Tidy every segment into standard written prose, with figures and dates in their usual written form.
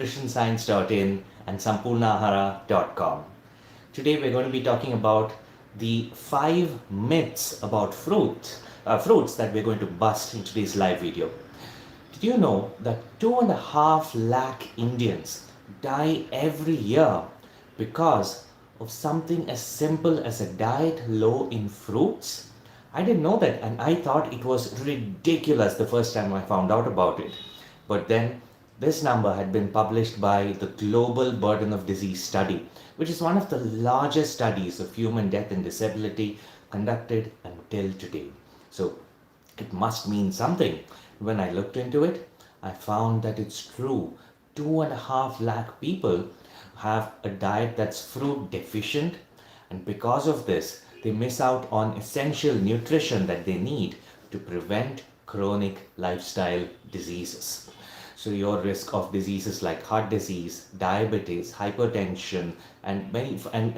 nutritionscience.in and sampurnahara.com. Today we're going to be talking about the 5 myths about fruits that we're going to bust in today's live video. Did you know that 2.5 lakh Indians die every year because of something as simple as a diet low in fruits? I didn't know that, and I thought it was ridiculous the first time I found out about it. But then this number had been published by the Global Burden of Disease Study, which is one of the largest studies of human death and disability conducted until today. So it must mean something. When I looked into it, I found that it's true. 2.5 lakh people have a diet that's fruit deficient, and because of this, they miss out on essential nutrition that they need to prevent chronic lifestyle diseases. So your risk of diseases like heart disease, diabetes, hypertension, and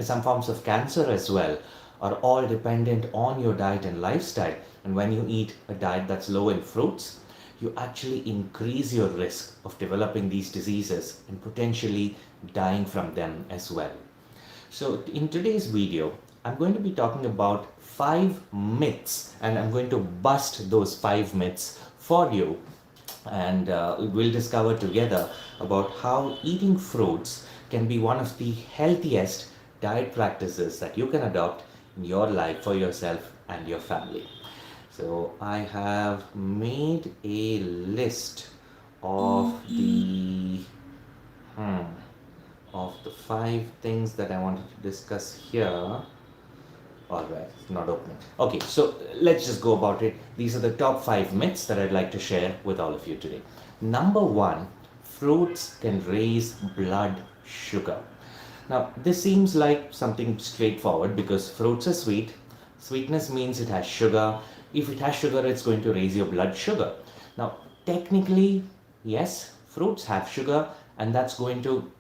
some forms of cancer as well are all dependent on your diet and lifestyle. And when you eat a diet that's low in fruits, you actually increase your risk of developing these diseases and potentially dying from them as well. So in today's video, I'm going to be talking about 5 myths, and I'm going to bust those 5 myths for you, and we'll discover together about how eating fruits can be one of the healthiest diet practices that you can adopt in your life for yourself and your family. So I have made a list of the 5 things that I wanted to discuss here. All right, it's not opening. Okay, so let's just go about it. These are the top 5 myths that I'd like to share with all of you today. Number 1, fruits can raise blood sugar. Now, this seems like something straightforward because fruits are sweet. Sweetness means it has sugar. If it has sugar, it's going to raise your blood sugar. Now, technically, yes, fruits have sugar, and that's going to,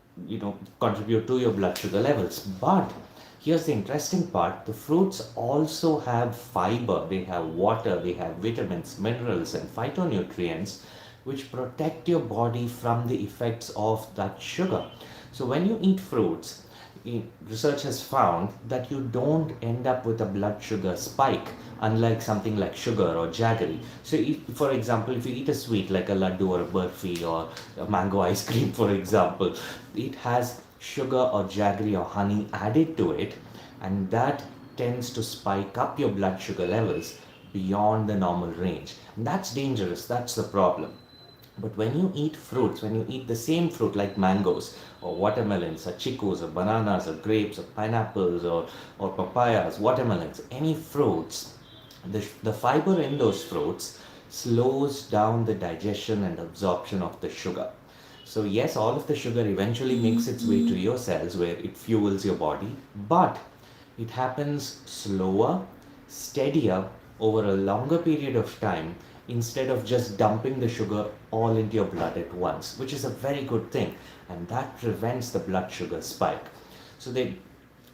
contribute to your blood sugar levels. But here's the interesting part: the fruits also have fiber, they have water, they have vitamins, minerals, and phytonutrients which protect your body from the effects of that sugar. So when you eat fruits, research has found that you don't end up with a blood sugar spike, unlike something like sugar or jaggery. So if, for example, if you eat a sweet like a laddu or a burfi or a mango ice cream, for example, it has sugar or jaggery or honey added to it, and that tends to spike up your blood sugar levels beyond the normal range. And that's dangerous, that's the problem. But when you eat fruits, when you eat the same fruit like mangoes or watermelons or chicos or bananas or grapes or pineapples or papayas, watermelons, any fruits, the fiber in those fruits slows down the digestion and absorption of the sugar. So yes, all of the sugar eventually makes its way to your cells where it fuels your body, but it happens slower, steadier, over a longer period of time, instead of just dumping the sugar all into your blood at once, which is a very good thing, and that prevents the blood sugar spike. So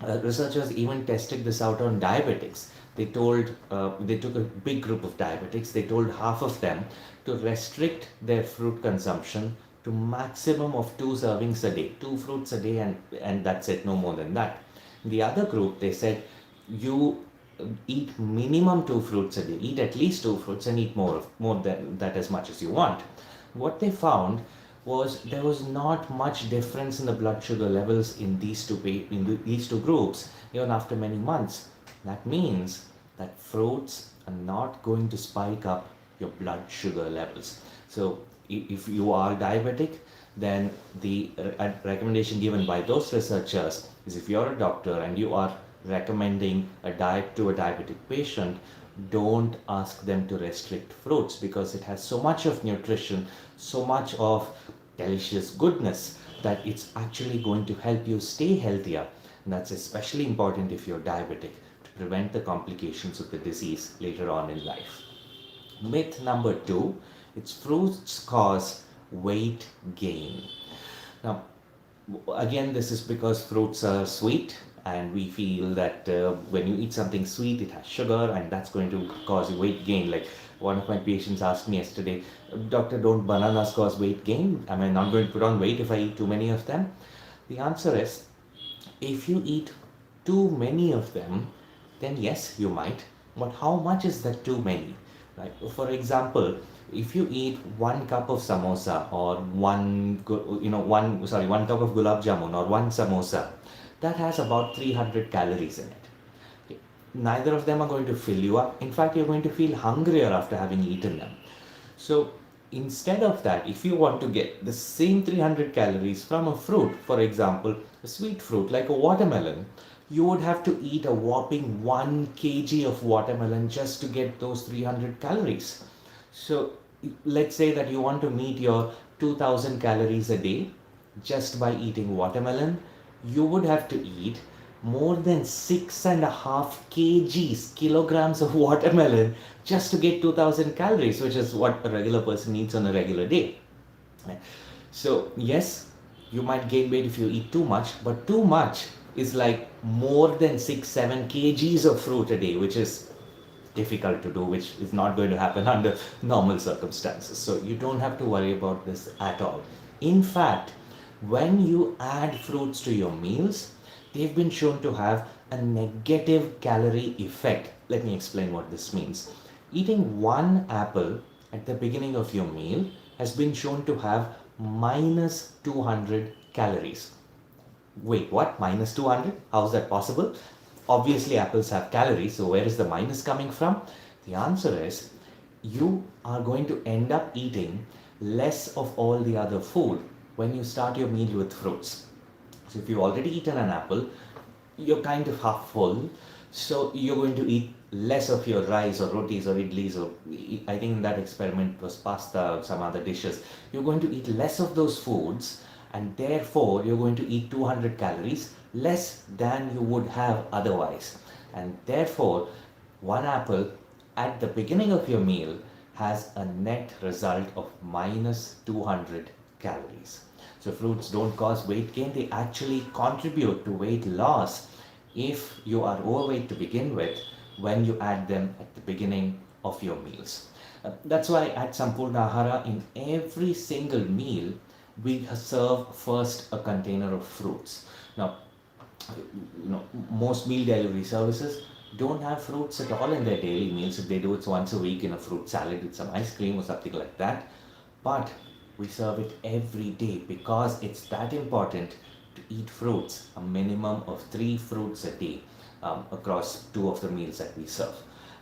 researchers even tested this out on diabetics. They took a big group of diabetics. They told half of them to restrict their fruit consumption to maximum of 2 servings a day, 2 fruits a day, and that's it, no more than that. The other group, they said, you eat minimum 2 fruits a day, eat at least 2 fruits, and eat more than that, as much as you want. What they found was there was not much difference in the blood sugar levels in these two groups, even after many months. That means that fruits are not going to spike up your blood sugar levels. So if you are diabetic, then the recommendation given by those researchers is, if you're a doctor and you are recommending a diet to a diabetic patient, don't ask them to restrict fruits, because it has so much of nutrition, so much of delicious goodness, that it's actually going to help you stay healthier. And that's especially important if you're diabetic, to prevent the complications of the disease later on in life. Myth number 2, it's fruits cause weight gain. Now, again, this is because fruits are sweet, and we feel that when you eat something sweet, it has sugar, and that's going to cause weight gain. Like One of my patients asked me yesterday, Doctor, don't bananas cause weight gain? Am I not going to put on weight if I eat too many of them? The answer is, if you eat too many of them, then yes, you might. But how much is that too many? Right? For example, if you eat 1 cup of samosa or one cup of gulab jamun or one samosa, that has about 300 calories in it. Okay. Neither of them are going to fill you up. In fact, you're going to feel hungrier after having eaten them. So instead of that, if you want to get the same 300 calories from a fruit, for example, a sweet fruit like a watermelon, you would have to eat a whopping 1 kg of watermelon just to get those 300 calories. So let's say that you want to meet your 2000 calories a day just by eating watermelon, you would have to eat more than 6.5 kgs, kilograms of watermelon just to get 2000 calories, which is what a regular person eats on a regular day. So, yes, you might gain weight if you eat too much, but too much is like more than 6-7 kgs of fruit a day, which is difficult to do, which is not going to happen under normal circumstances. So, you don't have to worry about this at all. In fact, when you add fruits to your meals, they've been shown to have a negative calorie effect. Let me explain what this means. Eating one apple at the beginning of your meal has been shown to have minus 200 calories. Wait, what? Minus 200? How is that possible? Obviously, apples have calories, so where is the minus coming from? The answer is, you are going to end up eating less of all the other food when you start your meal with fruits. So if you've already eaten an apple, you're kind of half full, so you're going to eat less of your rice or rotis or idlis, or I think in that experiment was pasta or some other dishes. You're going to eat less of those foods, and therefore you're going to eat 200 calories less than you would have otherwise. And therefore, one apple at the beginning of your meal has a net result of minus 200 calories. So fruits don't cause weight gain, they actually contribute to weight loss if you are overweight to begin with when you add them at the beginning of your meals. That's why at Sampurna Ahara, in every single meal, we serve first a container of fruits. Now, most meal delivery services don't have fruits at all in their daily meals. If they do, it's once a week in a fruit salad with some ice cream or something like that. But we serve it every day because it's that important to eat fruits, a minimum of 3 fruits a day across 2 of the meals that we serve.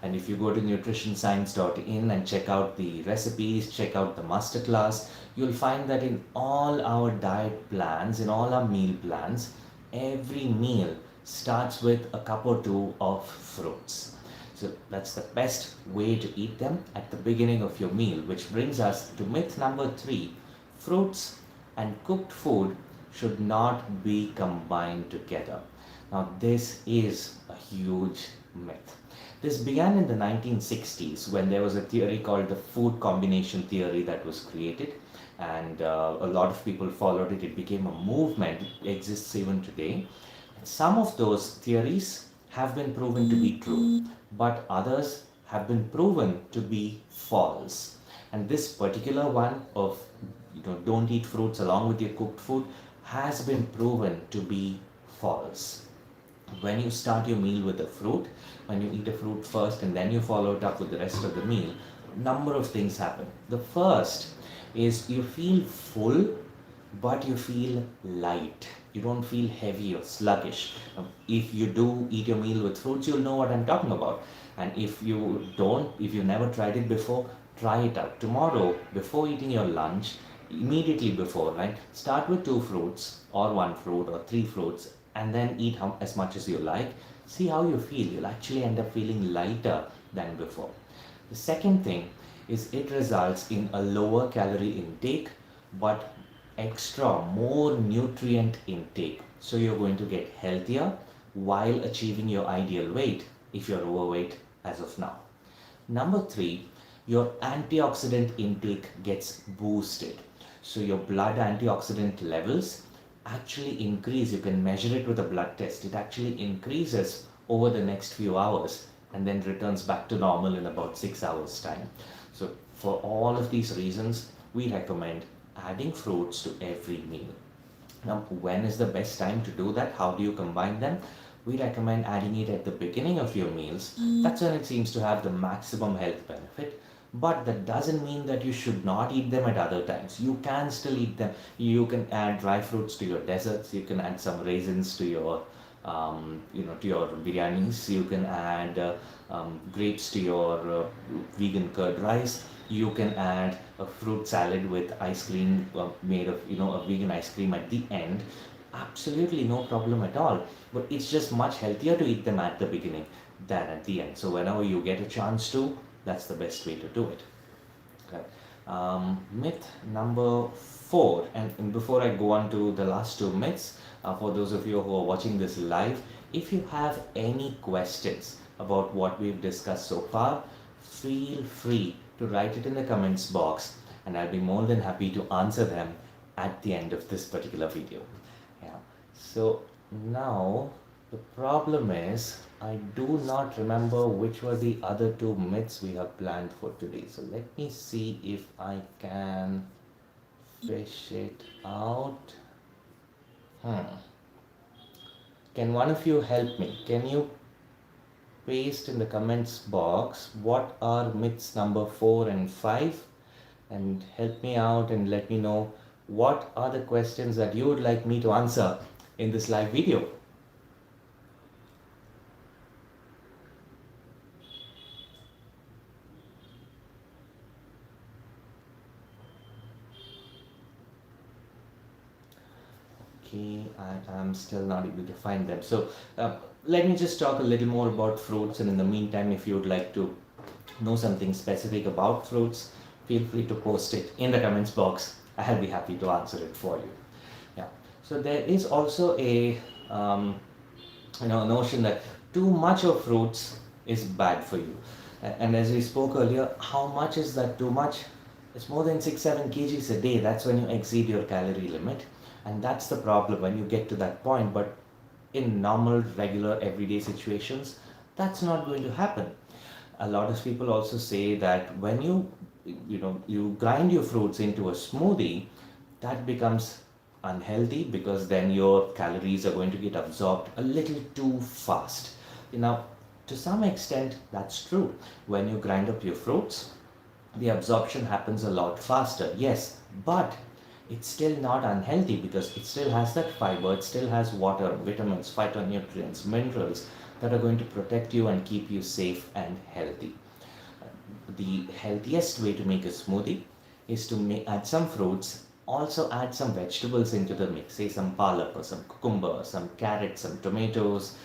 And if you go to nutritionscience.in and check out the recipes, check out the masterclass, you'll find that in all our diet plans, in all our meal plans, every meal starts with a cup or two of fruits. So that's the best way to eat them at the beginning of your meal, which brings us to myth number 3. Fruits and cooked food should not be combined together. Now, this is a huge myth. This began in the 1960s when there was a theory called the food combination theory that was created, and a lot of people followed it. It became a movement. It exists even today. Some of those theories have been proven to be true, but others have been proven to be false. And this particular one of don't eat fruits along with your cooked food has been proven to be false. When you start your meal with a fruit, when you eat a fruit first and then you follow it up with the rest of the meal, number of things happen. The first is you feel full, but you feel light. You don't feel heavy or sluggish. If you do eat your meal with fruits, you'll know what I'm talking about. And if you don't, if you've never tried it before, try it out. Tomorrow, before eating your lunch, immediately before, right? Start with 2 fruits or 1 fruit or 3 fruits, and then eat as much as you like. See how you feel. You'll actually end up feeling lighter than before. The second thing is it results in a lower calorie intake, but more nutrient intake. So you're going to get healthier while achieving your ideal weight if you're overweight as of now. Number 3, your antioxidant intake gets boosted. So your blood antioxidant levels actually increase. You can measure it with a blood test. It actually increases over the next few hours and then returns back to normal in about 6 hours time. So for all of these reasons, we recommend adding fruits to every meal. Now, when is the best time to do that? How do you combine them? We recommend adding it at the beginning of your meals. That's when it seems to have the maximum health benefit. But that doesn't mean that you should not eat them at other times. You can still eat them. You can add dry fruits to your desserts. You can add some raisins to your, to your biryanis. You can add grapes to your vegan curd rice. You can add a fruit salad with ice cream made of, a vegan ice cream at the end. Absolutely no problem at all. But it's just much healthier to eat them at the beginning than at the end. So whenever you get a chance to, that's the best way to do it. Okay. Myth number 4, and before I go on to the last 2 myths, for those of you who are watching this live, if you have any questions about what we've discussed so far, feel free to write it in the comments box, and I'll be more than happy to answer them at the end of this particular video. Yeah. So now the problem is I do not remember which were the other 2 myths we have planned for today. So let me see if I can fish it out. Can one of you help me? Can you paste in the comments box what are myths number 4 and 5, and help me out and let me know what are the questions that you would like me to answer in this live video. Okay, I am still not able to find them. So let me just talk a little more about fruits, and in the meantime, if you would like to know something specific about fruits, feel free to post it in the comments box. I'll be happy to answer it for you. Yeah. So there is also a notion that too much of fruits is bad for you. And as we spoke earlier, how much is that too much? It's more than 6-7 kgs a day. That's when you exceed your calorie limit. And that's the problem when you get to that point. But in normal, regular, everyday situations, that's not going to happen. A lot of people also say that when you grind your fruits into a smoothie, that becomes unhealthy because then your calories are going to get absorbed a little too fast. Now, to some extent, that's true. When you grind up your fruits, the absorption happens a lot faster. Yes, but it's still not unhealthy because it still has that fiber, it still has water, vitamins, phytonutrients, minerals that are going to protect you and keep you safe and healthy. The healthiest way to make a smoothie is to add some fruits, also add some vegetables into the mix, say some palak or some cucumber, some carrots, some tomatoes,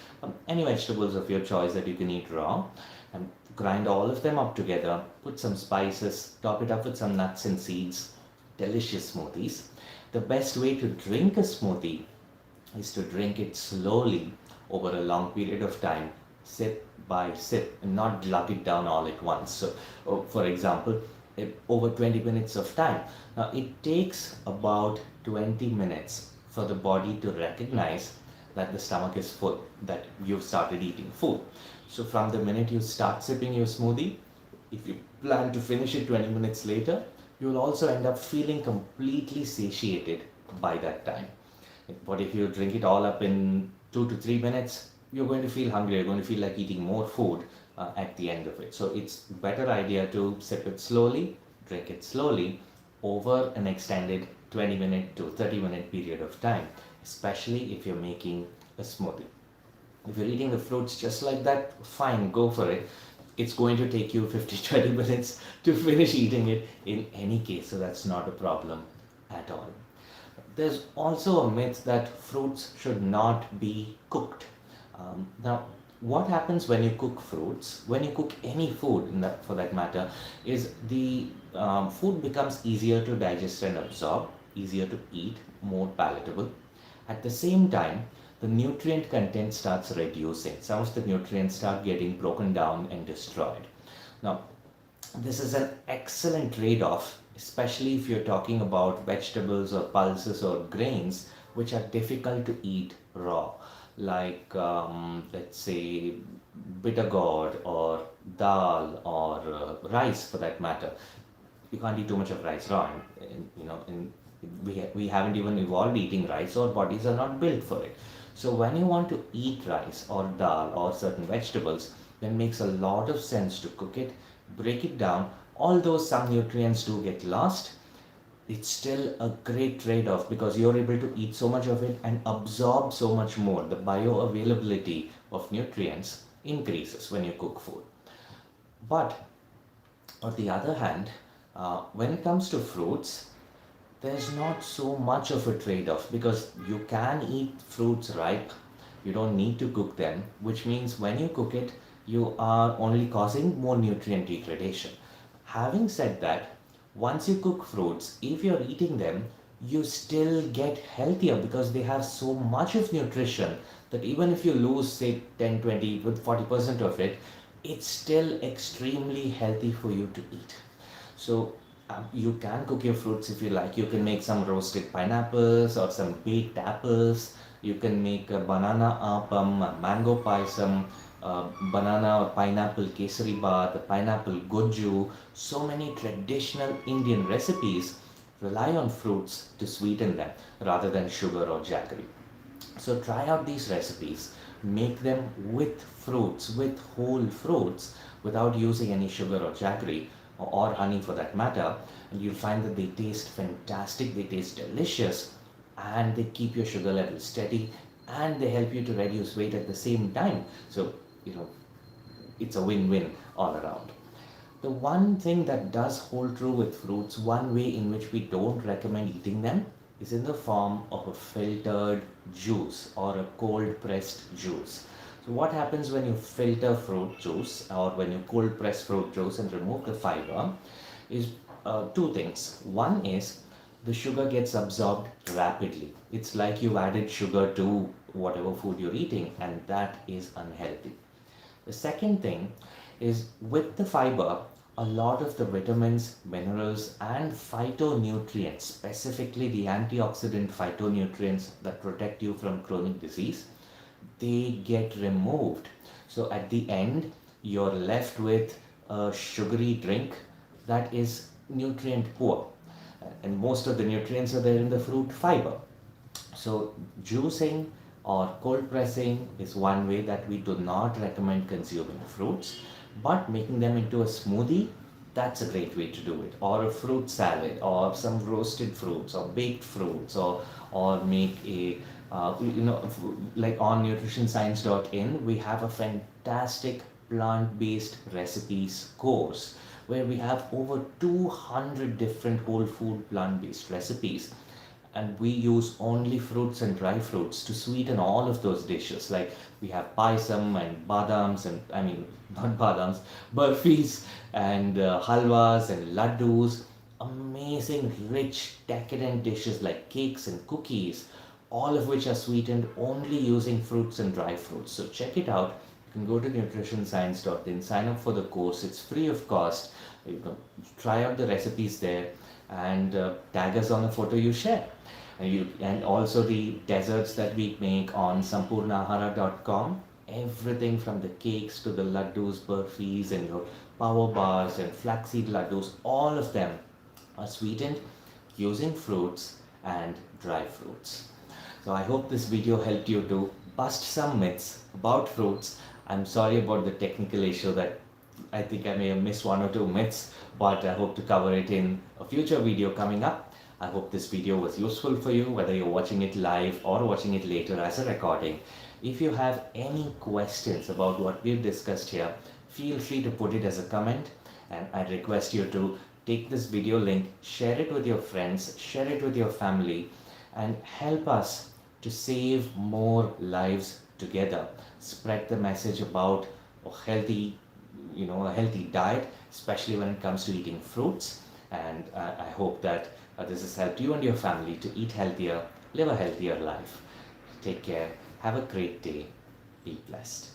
any vegetables of your choice that you can eat raw, and grind all of them up together, put some spices, top it up with some nuts and seeds. Delicious smoothies. The best way to drink a smoothie is to drink it slowly over a long period of time, sip by sip, and not glug it down all at once. So, for example, over 20 minutes of time. Now, it takes about 20 minutes for the body to recognize that the stomach is full, that you've started eating food. So, from the minute you start sipping your smoothie, if you plan to finish it 20 minutes later, you will also end up feeling completely satiated by that time. But if you drink it all up in 2 to 3 minutes, you're going to feel hungry, you're going to feel like eating more food at the end of it. So it's a better idea to sip it slowly, drink it slowly over an extended 20-minute to 30-minute period of time, especially if you're making a smoothie. If you're eating the fruits just like that, fine, go for it. It's going to take you 50-20 minutes to finish eating it in any case, so that's not a problem at all. There's also a myth that fruits should not be cooked. Now, what happens when you cook fruits, when you cook any food for that matter, is the food becomes easier to digest and absorb, easier to eat, more palatable. At the same time, the nutrient content starts reducing. Some of the nutrients start getting broken down and destroyed. Now, this is an excellent trade-off, especially if you're talking about vegetables or pulses or grains which are difficult to eat raw. like let's say bitter gourd or dal or rice for that matter. You can't eat too much of rice raw. We haven't even evolved eating rice. Our bodies are not built for it. So when you want to eat rice or dal or certain vegetables, then it makes a lot of sense to cook it, break it down. Although some nutrients do get lost, it's still a great trade-off because you're able to eat so much of it and absorb so much more. The bioavailability of nutrients increases when you cook food. But on the other hand, when it comes to fruits, there's not so much of a trade-off because you can eat fruits ripe. You don't need to cook them, which means when you cook it, you are only causing more nutrient degradation. Having said that, once you cook fruits, if you're eating them, you still get healthier because they have so much of nutrition that even if you lose, say, 10, 20, with 40% of it, it's still extremely healthy for you to eat. So you can cook your fruits if you like. You can make some roasted pineapples or some baked apples. You can make a banana appam, a mango paisam, banana or pineapple kesari bath, a pineapple goju. So many traditional Indian recipes rely on fruits to sweeten them rather than sugar or jaggery. So try out these recipes, make them with fruits, with whole fruits, without using any sugar or jaggery or honey for that matter, and you'll find that they taste fantastic, they taste delicious, and they keep your sugar level steady, and they help you to reduce weight at the same time. So, you know, it's a win-win all around. The one thing that does hold true with fruits, one way in which we don't recommend eating them, is in the form of a filtered juice or a cold pressed juice. So what happens when you filter fruit juice or when you cold press fruit juice and remove the fiber is two things. One is the sugar gets absorbed rapidly. It's like you added sugar to whatever food you're eating, and that is unhealthy. The second thing is with the fiber, a lot of the vitamins, minerals, and phytonutrients, specifically the antioxidant phytonutrients that protect you from chronic disease, they get removed. So at the end, you're left with a sugary drink that is nutrient poor. And most of the nutrients are there in the fruit fiber. So juicing or cold pressing is one way that we do not recommend consuming fruits, but making them into a smoothie, that's a great way to do it. Or a fruit salad, or some roasted fruits, or baked fruits, or make a like on nutritionscience.in, we have a fantastic plant-based recipes course where we have over 200 different whole food plant-based recipes, and we use only fruits and dry fruits to sweeten all of those dishes. Like we have paisam and badams, and I mean not badams, burfis and halwas and laddus. Amazing, rich, decadent dishes like cakes and cookies, all of which are sweetened only using fruits and dry fruits. So check it out. You can go to nutritionscience.in, sign up for the course. It's free of cost. You can try out the recipes there and tag us on a photo you share. And also the desserts that we make on sampurnahara.com. Everything from the cakes to the laddus, burfis, and your power bars and flaxseed laddus, all of them are sweetened using fruits and dry fruits. So I hope this video helped you to bust some myths about fruits. I'm sorry about the technical issue that I think I may have missed one or two myths, but I hope to cover it in a future video coming up. I hope this video was useful for you, whether you're watching it live or watching it later as a recording. If you have any questions about what we've discussed here, feel free to put it as a comment, and I request you to take this video link, share it with your friends, share it with your family, and help us to save more lives together. Spread the message about a healthy diet, especially when it comes to eating fruits. And I hope that this has helped you and your family to eat healthier, live a healthier life. Take care. Have a great day. Be blessed.